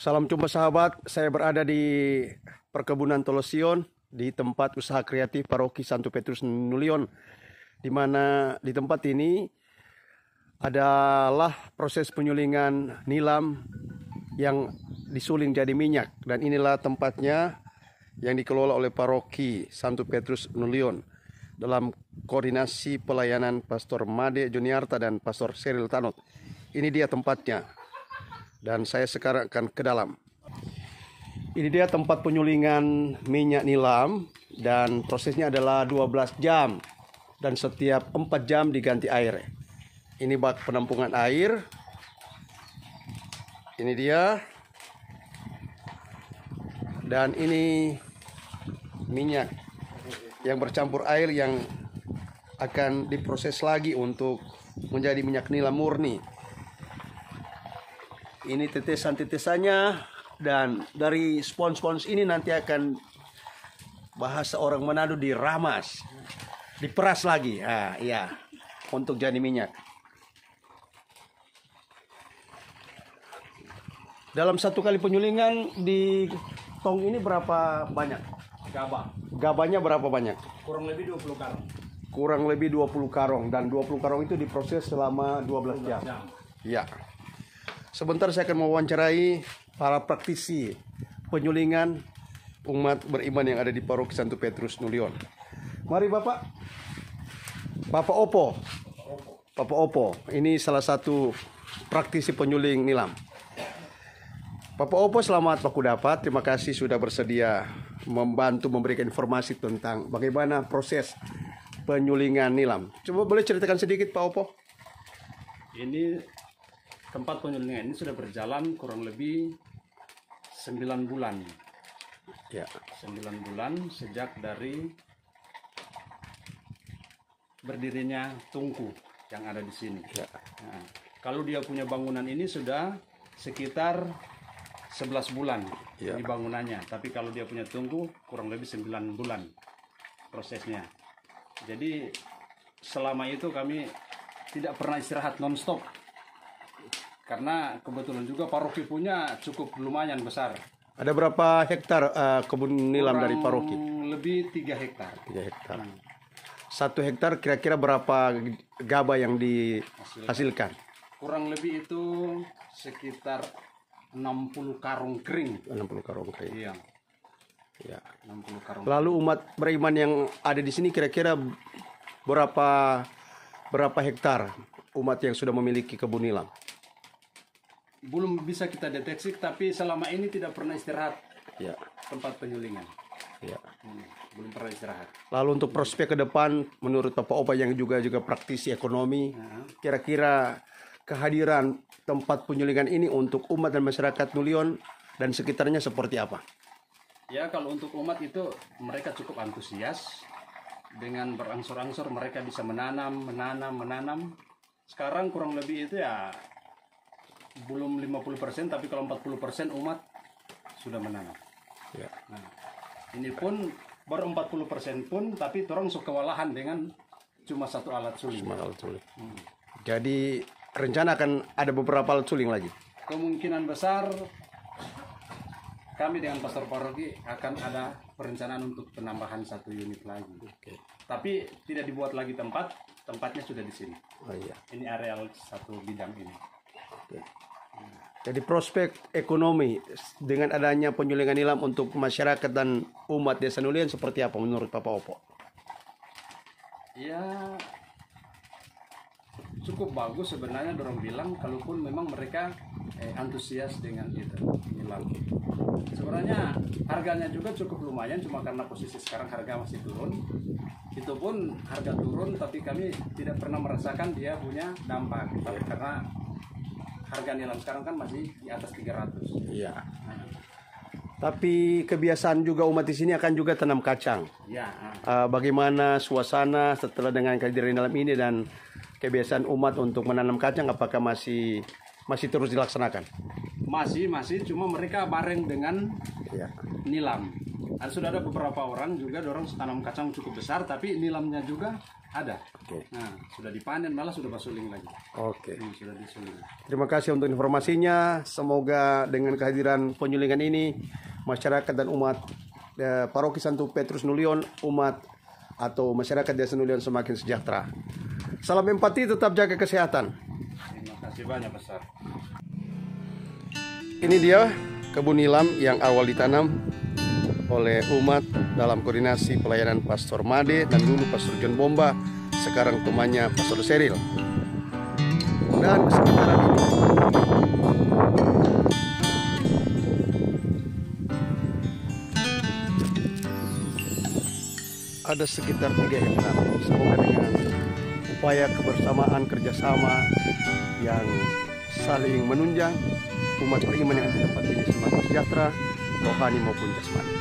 Salam jumpa sahabat, saya berada di perkebunan Tolosion di tempat usaha kreatif Paroki Santo Petrus Nulion, di mana di tempat ini adalah proses penyulingan nilam yang disuling jadi minyak, dan inilah tempatnya yang dikelola oleh Paroki Santo Petrus Nulion dalam koordinasi pelayanan Pastor Made Juniarta dan Pastor Cyril Tanot. Ini dia tempatnya. Dan saya sekarang akan ke dalam. Ini dia tempat penyulingan minyak nilam, dan prosesnya adalah 12 jam dan setiap 4 jam diganti air. Ini bak penampungan air. Ini dia. Dan ini minyak yang bercampur air yang akan diproses lagi untuk menjadi minyak nilam murni. Ini tetesan-tetesannya, dan dari spons-spons ini nanti akan bahasa orang Manado diramas, diperas lagi, ya, untuk jadi minyak. Dalam satu kali penyulingan di tong ini berapa banyak? Gabahnya berapa banyak? Kurang lebih 20 karung. Kurang lebih 20 karung, dan 20 karung itu diproses selama 12 jam. Ya. Sebentar saya akan mewawancarai para praktisi penyulingan umat beriman yang ada di Paroki Santo Petrus Nulion. Mari Bapak. Bapak Opo. Bapak Opo, ini salah satu praktisi penyuling nilam. Bapak Opo, selamat Baku dapat. Terima kasih sudah bersedia membantu memberikan informasi tentang bagaimana proses penyulingan nilam. Coba boleh ceritakan sedikit Pak Opo? Ini tempat penyulingan ini sudah berjalan kurang lebih 9 bulan. Ya. 9 bulan sejak dari berdirinya tungku yang ada di sini. Ya. Nah, kalau dia punya bangunan ini sudah sekitar 11 bulan Ya. di bangunannya. Tapi kalau dia punya tungku kurang lebih 9 bulan prosesnya. Jadi selama itu kami tidak pernah istirahat non-stop. Karena kebetulan juga paroki punya cukup lumayan besar. Ada berapa hektar kebun nilam dari paroki? Lebih 3 hektar. 3 hektar. 1 hektar kira-kira berapa gabah yang dihasilkan? Kurang lebih itu sekitar 60 karung kering. 60 karung kering. Iya. Ya. 60 karung. Lalu umat beriman yang ada di sini kira-kira berapa hektar umat yang sudah memiliki kebun nilam? Belum bisa kita deteksi, tapi selama ini tidak pernah istirahat. Ya. Tempat penyulingan. Ya. Belum pernah istirahat. Lalu untuk prospek ke depan, menurut Bapak Opa yang juga praktisi ekonomi, kira-kira kehadiran tempat penyulingan ini untuk umat dan masyarakat Nulion dan sekitarnya seperti apa? Ya, kalau untuk umat itu mereka cukup antusias. Dengan berangsur-angsur mereka bisa menanam. Sekarang kurang lebih itu ya belum 50%, tapi kalau 40% umat sudah menanam. Ya. Nah, ini pun baru 40% pun, tapi orang suka kewalahan dengan cuma 1 alat suling. Jadi rencana akan ada beberapa alat suling lagi. Kemungkinan besar kami dengan pastor paroki akan ada perencanaan untuk penambahan 1 unit lagi. Oke. Tapi tidak dibuat lagi tempatnya sudah di sini. Oh iya. Ini areal 1 bidang ini. Oke. Jadi prospek ekonomi dengan adanya penyulingan nilam untuk masyarakat dan umat desa Nulion seperti apa menurut Bapak Opo? Ya, cukup bagus sebenarnya dorong bilang, kalaupun memang mereka antusias dengan itu nilam. Sebenarnya harganya juga cukup lumayan, cuma karena posisi sekarang harga masih turun. Itu pun harga turun, tapi kami tidak pernah merasakan dia punya dampak. Tapi karena harga nilam sekarang kan masih di atas 300. Iya. Tapi kebiasaan juga umat di sini akan juga tanam kacang. Ya. Bagaimana suasana setelah dengan kehadiran nilam ini dan kebiasaan umat untuk menanam kacang, apakah masih terus dilaksanakan? Masih, cuma mereka bareng dengan nilam. Sudah ada beberapa orang juga dorong tanam kacang cukup besar, tapi nilamnya juga Ada. Oke. Nah, sudah dipanen, malah sudah basuling lagi. Oke. Sudah disuling. Terima kasih untuk informasinya. Semoga dengan kehadiran penyulingan ini masyarakat dan umat Paroki Santo Petrus Nulion, umat atau masyarakat Desa Nulion semakin sejahtera. Salam empati, tetap jaga kesehatan. Terima kasih banyak besar. Ini dia kebun nilam yang awal ditanam oleh umat dalam koordinasi pelayanan Pastor Made dan dulu Pastor John Bomba, sekarang temannya Pastor Seril. Dan sekitaran ini ada sekitar 3 hektar. Semoga dengan upaya kebersamaan, kerjasama yang saling menunjang, umat beriman yang di tempat ini semakin sejahtera, rohani maupun jasmani.